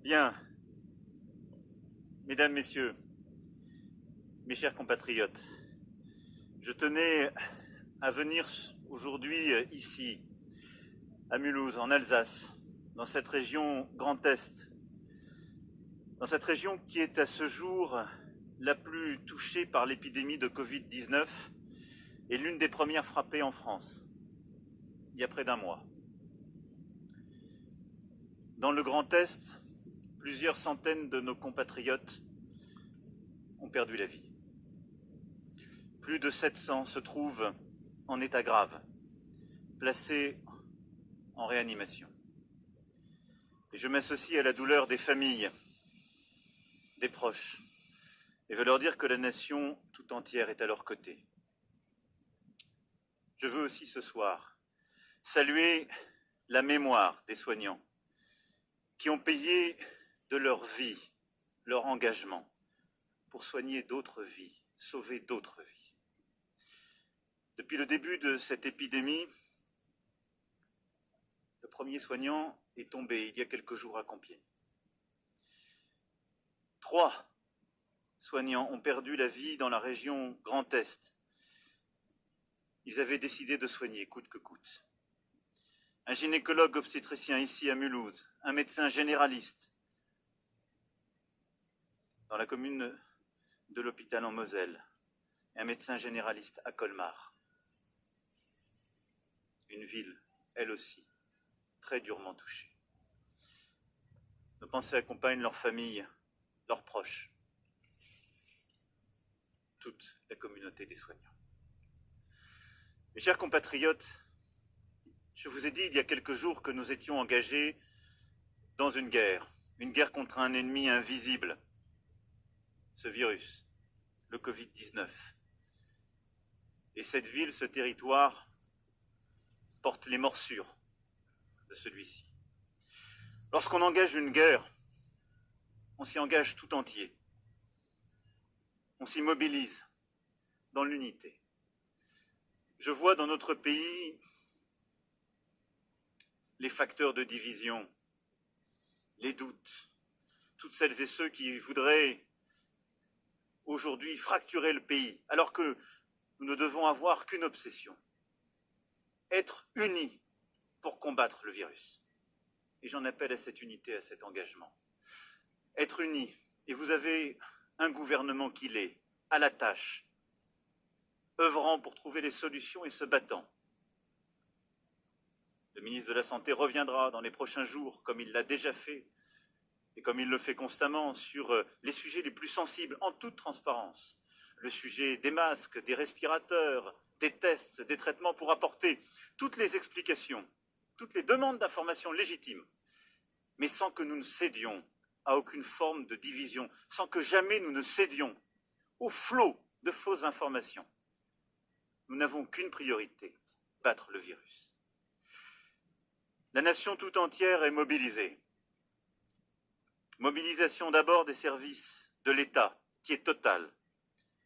Bien, mesdames, messieurs, mes chers compatriotes, je tenais à venir aujourd'hui ici, à Mulhouse, en Alsace, dans cette région Grand Est, dans cette région qui est à ce jour la plus touchée par l'épidémie de Covid-19 et l'une des premières frappées en France, il y a près d'un mois. Dans le Grand Est, plusieurs centaines de nos compatriotes ont perdu la vie. Plus de 700 se trouvent en état grave, placés en réanimation. Et je m'associe à la douleur des familles, des proches, et veux leur dire que la nation tout entière est à leur côté. Je veux aussi ce soir saluer la mémoire des soignants qui ont payé de leur vie, leur engagement, pour soigner d'autres vies, sauver d'autres vies. Depuis le début de cette épidémie, le premier soignant est tombé il y a quelques jours à Compiègne. 3 soignants ont perdu la vie dans la région Grand Est. Ils avaient décidé de soigner coûte que coûte. Un gynécologue obstétricien ici à Mulhouse, un médecin généraliste dans la commune de l'hôpital en Moselle, et un médecin généraliste à Colmar. Une ville, elle aussi, très durement touchée. Nos pensées accompagnent leurs familles, leurs proches, toute la communauté des soignants. Mes chers compatriotes, je vous ai dit il y a quelques jours que nous étions engagés dans une guerre contre un ennemi invisible, ce virus, le Covid-19. Et cette ville, ce territoire, porte les morsures de celui-ci. Lorsqu'on engage une guerre, on s'y engage tout entier. On s'y mobilise dans l'unité. Je vois dans notre pays les facteurs de division, les doutes, toutes celles et ceux qui voudraient aujourd'hui fracturer le pays, alors que nous ne devons avoir qu'une obsession, être unis pour combattre le virus. Et j'en appelle à cette unité, à cet engagement. Être unis, et vous avez un gouvernement qui l'est, à la tâche, œuvrant pour trouver les solutions et se battant. Le ministre de la Santé reviendra dans les prochains jours, comme il l'a déjà fait, et comme il le fait constamment, sur les sujets les plus sensibles, en toute transparence. Le sujet des masques, des respirateurs, des tests, des traitements, pour apporter toutes les explications, toutes les demandes d'informations légitimes, mais sans que nous ne cédions à aucune forme de division, sans que jamais nous ne cédions au flot de fausses informations. Nous n'avons qu'une priorité, battre le virus. La nation tout entière est mobilisée. Mobilisation d'abord des services de l'État, qui est totale,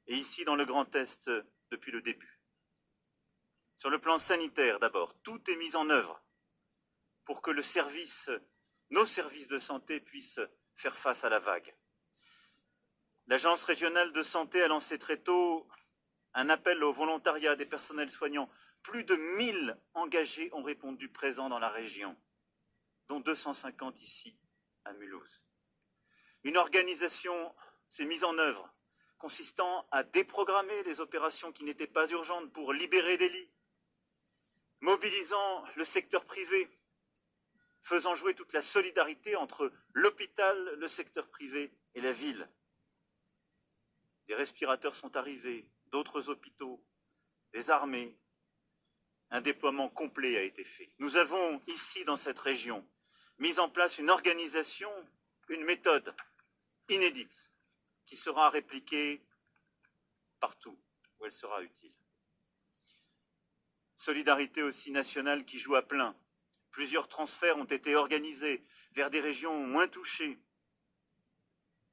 et ici dans le Grand Est depuis le début. Sur le plan sanitaire d'abord, tout est mis en œuvre pour que nos services de santé puissent faire face à la vague. L'Agence régionale de santé a lancé très tôt un appel au volontariat des personnels soignants. Plus de 1000 engagés ont répondu présents dans la région, dont 250 ici à Mulhouse. Une organisation s'est mise en œuvre, consistant à déprogrammer les opérations qui n'étaient pas urgentes pour libérer des lits, mobilisant le secteur privé, faisant jouer toute la solidarité entre l'hôpital, le secteur privé et la ville. Des respirateurs sont arrivés, d'autres hôpitaux, des armées. Un déploiement complet a été fait. Nous avons ici, dans cette région, mis en place une organisation, une méthode inédite qui sera répliquée partout où elle sera utile. Solidarité aussi nationale qui joue à plein. Plusieurs transferts ont été organisés vers des régions moins touchées.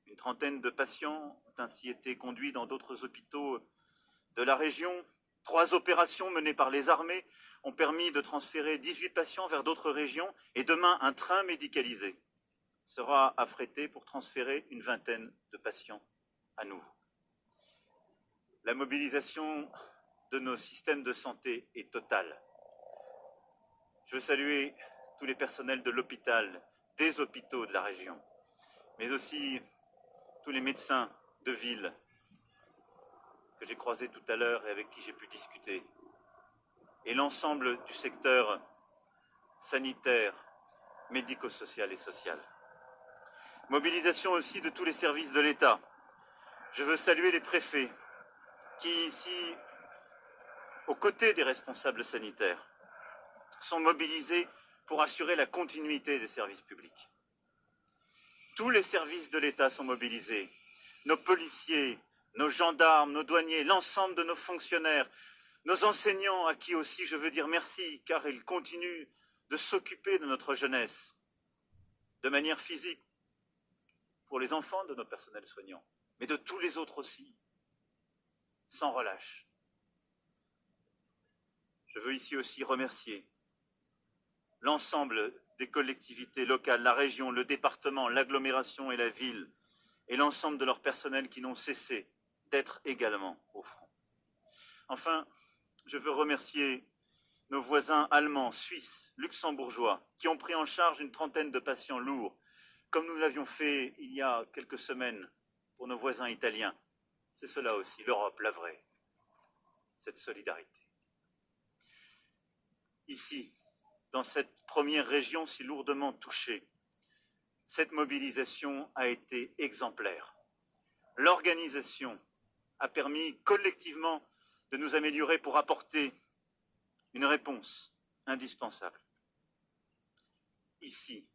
Une trentaine de patients ont ainsi été conduits dans d'autres hôpitaux de la région 3 opérations menées par les armées ont permis de transférer 18 patients vers d'autres régions et demain, un train médicalisé sera affrété pour transférer une vingtaine de patients à nouveau. La mobilisation de nos systèmes de santé est totale. Je veux saluer tous les personnels de l'hôpital, des hôpitaux de la région, mais aussi tous les médecins de ville que j'ai croisés tout à l'heure et avec qui j'ai pu discuter, et l'ensemble du secteur sanitaire, médico-social et social. Mobilisation aussi de tous les services de l'État. Je veux saluer les préfets qui, ici, aux côtés des responsables sanitaires, sont mobilisés pour assurer la continuité des services publics. Tous les services de l'État sont mobilisés. Nos policiers, nos gendarmes, nos douaniers, l'ensemble de nos fonctionnaires, nos enseignants à qui aussi je veux dire merci, car ils continuent de s'occuper de notre jeunesse, de manière physique, pour les enfants de nos personnels soignants, mais de tous les autres aussi, sans relâche. Je veux ici aussi remercier l'ensemble des collectivités locales, la région, le département, l'agglomération et la ville, et l'ensemble de leur personnel qui n'ont cessé d'être également au front. Enfin, je veux remercier nos voisins allemands, suisses, luxembourgeois, qui ont pris en charge une trentaine de patients lourds, comme nous l'avions fait il y a quelques semaines pour nos voisins italiens. C'est cela aussi, l'Europe, la vraie, cette solidarité. Ici, dans cette première région si lourdement touchée, cette mobilisation a été exemplaire. L'organisation a permis collectivement de nous améliorer pour apporter une réponse indispensable. Ici,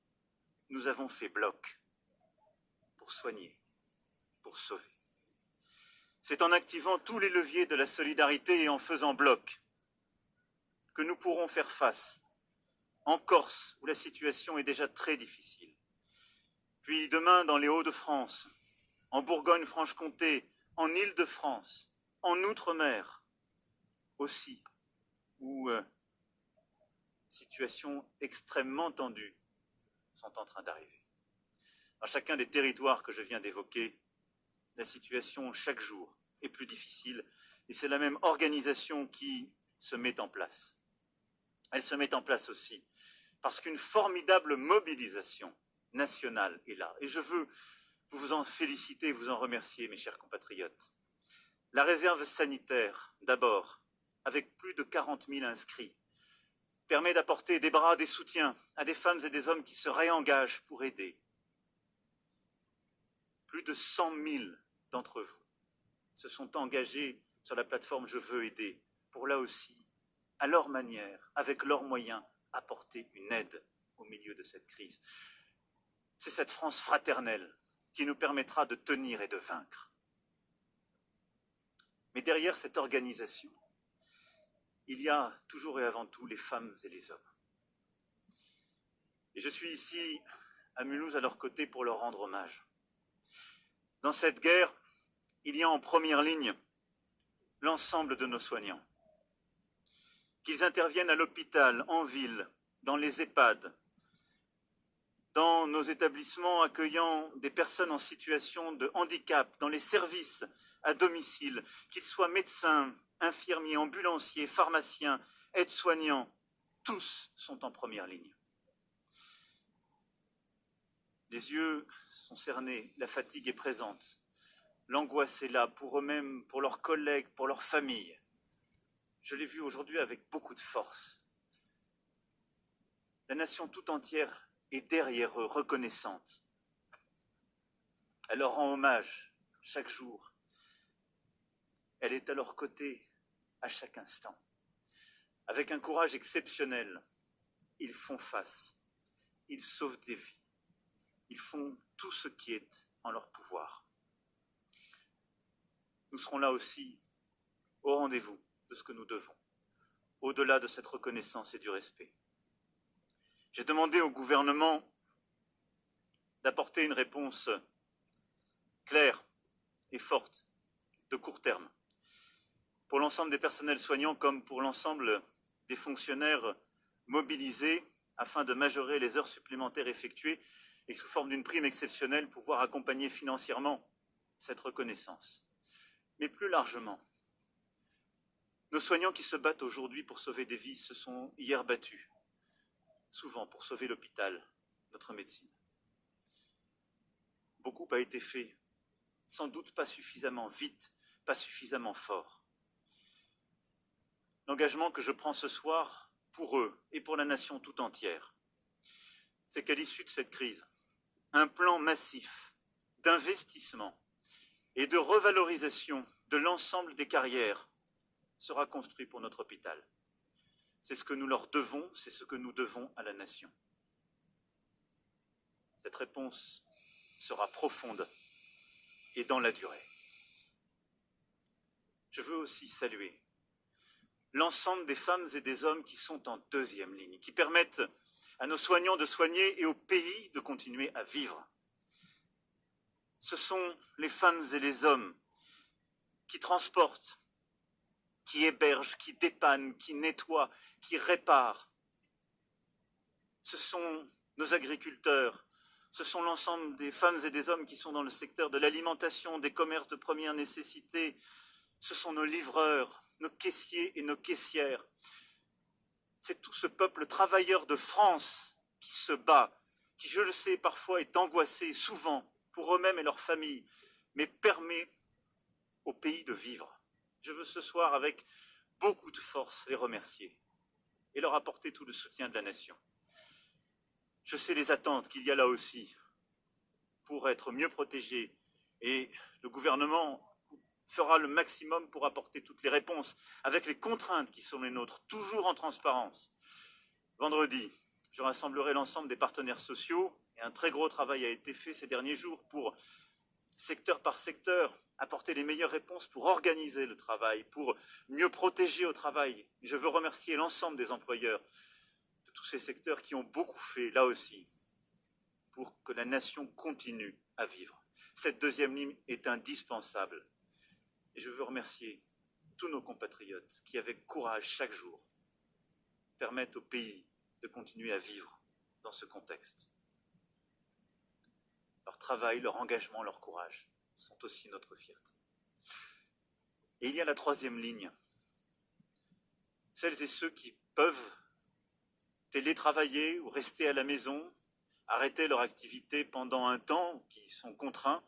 nous avons fait bloc pour soigner, pour sauver. C'est en activant tous les leviers de la solidarité et en faisant bloc que nous pourrons faire face en Corse, où la situation est déjà très difficile, puis demain dans les Hauts-de-France, en Bourgogne-Franche-Comté, en Île-de-France, en Outre-mer aussi, où situations extrêmement tendues sont en train d'arriver. Dans chacun des territoires que je viens d'évoquer, la situation chaque jour est plus difficile et c'est la même organisation qui se met en place. Elle se met en place aussi parce qu'une formidable mobilisation nationale est là. Et je veux vous en féliciter, vous en remercier, mes chers compatriotes. La réserve sanitaire, d'abord, avec plus de 40 000 inscrits, permet d'apporter des bras, des soutiens à des femmes et des hommes qui se réengagent pour aider. Plus de 100 000 d'entre vous se sont engagés sur la plateforme Je veux aider pour là aussi, à leur manière, avec leurs moyens, apporter une aide au milieu de cette crise. C'est cette France fraternelle qui nous permettra de tenir et de vaincre. Mais derrière cette organisation, il y a toujours et avant tout les femmes et les hommes. Et je suis ici à Mulhouse à leur côté pour leur rendre hommage. Dans cette guerre, il y a en première ligne l'ensemble de nos soignants. Qu'ils interviennent à l'hôpital, en ville, dans les EHPAD, dans nos établissements accueillant des personnes en situation de handicap, dans les services à domicile, qu'ils soient médecins, infirmiers, ambulanciers, pharmaciens, aides-soignants, tous sont en première ligne. Les yeux sont cernés, la fatigue est présente, l'angoisse est là pour eux-mêmes, pour leurs collègues, pour leurs familles. Je l'ai vu aujourd'hui avec beaucoup de force. La nation tout entière est derrière eux, reconnaissante. Elle leur rend hommage chaque jour. Elle est à leur côté à chaque instant. Avec un courage exceptionnel, ils font face, ils sauvent des vies, ils font tout ce qui est en leur pouvoir. Nous serons là aussi au rendez-vous de ce que nous devons, au-delà de cette reconnaissance et du respect. J'ai demandé au gouvernement d'apporter une réponse claire et forte, de court terme, pour l'ensemble des personnels soignants comme pour l'ensemble des fonctionnaires mobilisés afin de majorer les heures supplémentaires effectuées et sous forme d'une prime exceptionnelle pouvoir accompagner financièrement cette reconnaissance. Mais plus largement, nos soignants qui se battent aujourd'hui pour sauver des vies se sont hier battus, souvent pour sauver l'hôpital, notre médecine. Beaucoup a été fait, sans doute pas suffisamment vite, pas suffisamment fort. L'engagement que je prends ce soir, pour eux et pour la nation tout entière, c'est qu'à l'issue de cette crise, un plan massif d'investissement et de revalorisation de l'ensemble des carrières sera construit pour notre hôpital. C'est ce que nous leur devons, c'est ce que nous devons à la nation. Cette réponse sera profonde et dans la durée. Je veux aussi saluer l'ensemble des femmes et des hommes qui sont en deuxième ligne, qui permettent à nos soignants de soigner et au pays de continuer à vivre. Ce sont les femmes et les hommes qui transportent, qui hébergent, qui dépannent, qui nettoient, qui réparent. Ce sont nos agriculteurs, ce sont l'ensemble des femmes et des hommes qui sont dans le secteur de l'alimentation, des commerces de première nécessité. Ce sont nos livreurs, nos caissiers et nos caissières. C'est tout ce peuple travailleur de France qui se bat, qui, je le sais, parfois est angoissé, souvent, pour eux-mêmes et leurs familles, mais permet au pays de vivre. Je veux ce soir, avec beaucoup de force, les remercier et leur apporter tout le soutien de la nation. Je sais les attentes qu'il y a là aussi pour être mieux protégés et le gouvernement fera le maximum pour apporter toutes les réponses avec les contraintes qui sont les nôtres, toujours en transparence. Vendredi, je rassemblerai l'ensemble des partenaires sociaux et un très gros travail a été fait ces derniers jours pour, secteur par secteur, apporter les meilleures réponses pour organiser le travail, pour mieux protéger au travail. Je veux remercier l'ensemble des employeurs de tous ces secteurs qui ont beaucoup fait, là aussi, pour que la nation continue à vivre. Cette deuxième ligne est indispensable. Et je veux remercier tous nos compatriotes qui, avec courage chaque jour, permettent au pays de continuer à vivre dans ce contexte. Leur travail, leur engagement, leur courage sont aussi notre fierté. Et il y a la troisième ligne. Celles et ceux qui peuvent télétravailler ou rester à la maison, arrêter leur activité pendant un temps, qui sont contraints,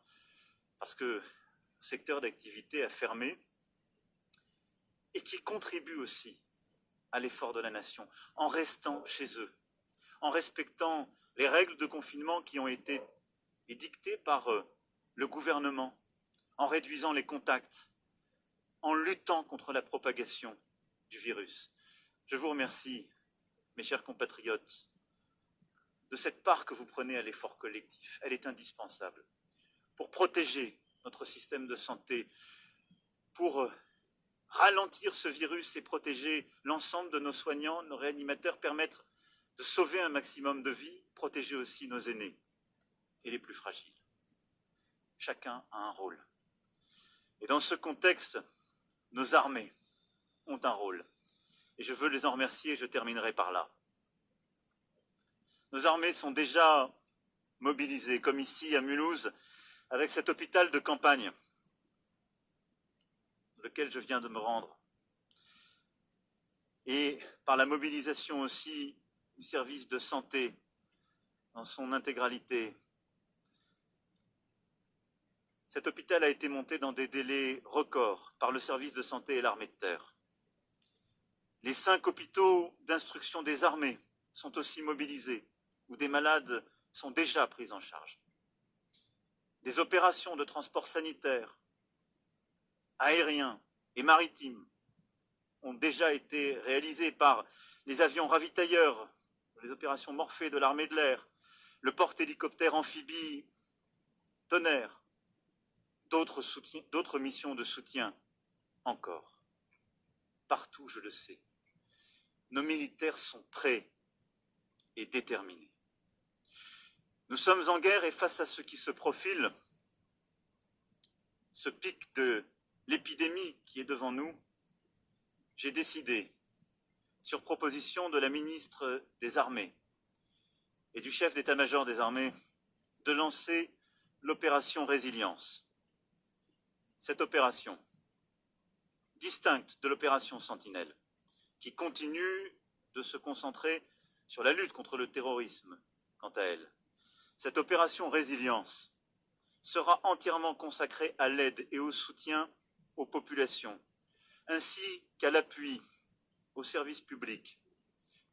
parce que le secteur d'activité a fermé, et qui contribuent aussi à l'effort de la nation, en restant chez eux, en respectant les règles de confinement qui ont été édictées par le gouvernement, en réduisant les contacts, en luttant contre la propagation du virus. Je vous remercie, mes chers compatriotes, de cette part que vous prenez à l'effort collectif. Elle est indispensable pour protéger notre système de santé, pour ralentir ce virus et protéger l'ensemble de nos soignants, nos réanimateurs, permettre de sauver un maximum de vies, protéger aussi nos aînés et les plus fragiles. Chacun a un rôle. Et dans ce contexte, nos armées ont un rôle. Et je veux les en remercier et je terminerai par là. Nos armées sont déjà mobilisées, comme ici à Mulhouse, avec cet hôpital de campagne, dans lequel je viens de me rendre, et par la mobilisation aussi du service de santé dans son intégralité. Cet hôpital a été monté dans des délais records par le service de santé et l'armée de terre. Les 5 hôpitaux d'instruction des armées sont aussi mobilisés, où des malades sont déjà pris en charge. Des opérations de transport sanitaire, aérien et maritime ont déjà été réalisées par les avions ravitailleurs, les opérations Morphée de l'armée de l'air, le porte-hélicoptère amphibie Tonnerre, d'autres missions de soutien encore. Partout, je le sais, nos militaires sont prêts et déterminés. Nous sommes en guerre et face à ce qui se profile, ce pic de l'épidémie qui est devant nous, j'ai décidé, sur proposition de la ministre des Armées et du chef d'état-major des armées, de lancer l'opération Résilience. Cette opération, distincte de l'opération Sentinelle, qui continue de se concentrer sur la lutte contre le terrorisme, quant à elle. Cette opération Résilience sera entièrement consacrée à l'aide et au soutien aux populations, ainsi qu'à l'appui aux services publics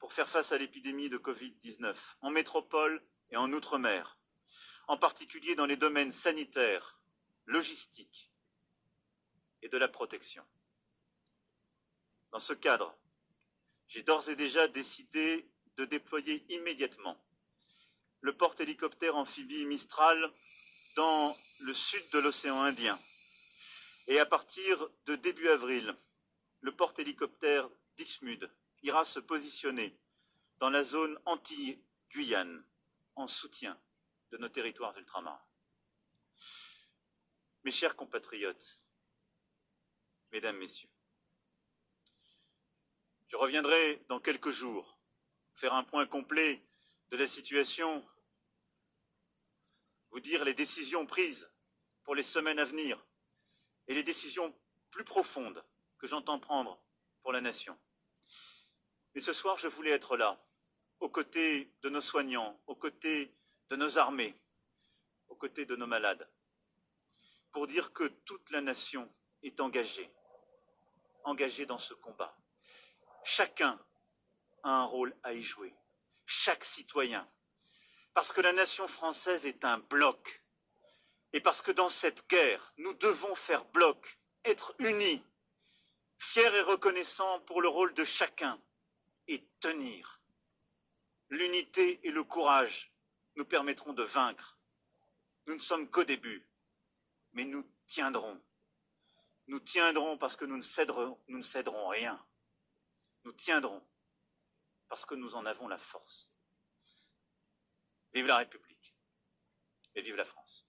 pour faire face à l'épidémie de Covid-19 en métropole et en outre-mer, en particulier dans les domaines sanitaires, logistiques et de la protection. Dans ce cadre, j'ai d'ores et déjà décidé de déployer immédiatement le porte-hélicoptère amphibie Mistral dans le sud de l'océan Indien. Et à partir de début avril, le porte-hélicoptère Dixmude ira se positionner dans la zone Antilles-Guyane en soutien de nos territoires ultramarins. Mes chers compatriotes, mesdames, messieurs, je reviendrai dans quelques jours faire un point complet de la situation, vous dire les décisions prises pour les semaines à venir et les décisions plus profondes que j'entends prendre pour la nation. Mais ce soir, je voulais être là, aux côtés de nos soignants, aux côtés de nos armées, aux côtés de nos malades, pour dire que toute la nation est engagée dans ce combat. Chacun a un rôle à y jouer, chaque citoyen, parce que la nation française est un bloc, et parce que dans cette guerre, nous devons faire bloc, être unis, fiers et reconnaissants pour le rôle de chacun, et tenir. L'unité et le courage nous permettront de vaincre. Nous ne sommes qu'au début, mais nous tiendrons. Nous tiendrons parce que nous ne céderons rien. Nous tiendrons parce que nous en avons la force. Vive la République et vive la France.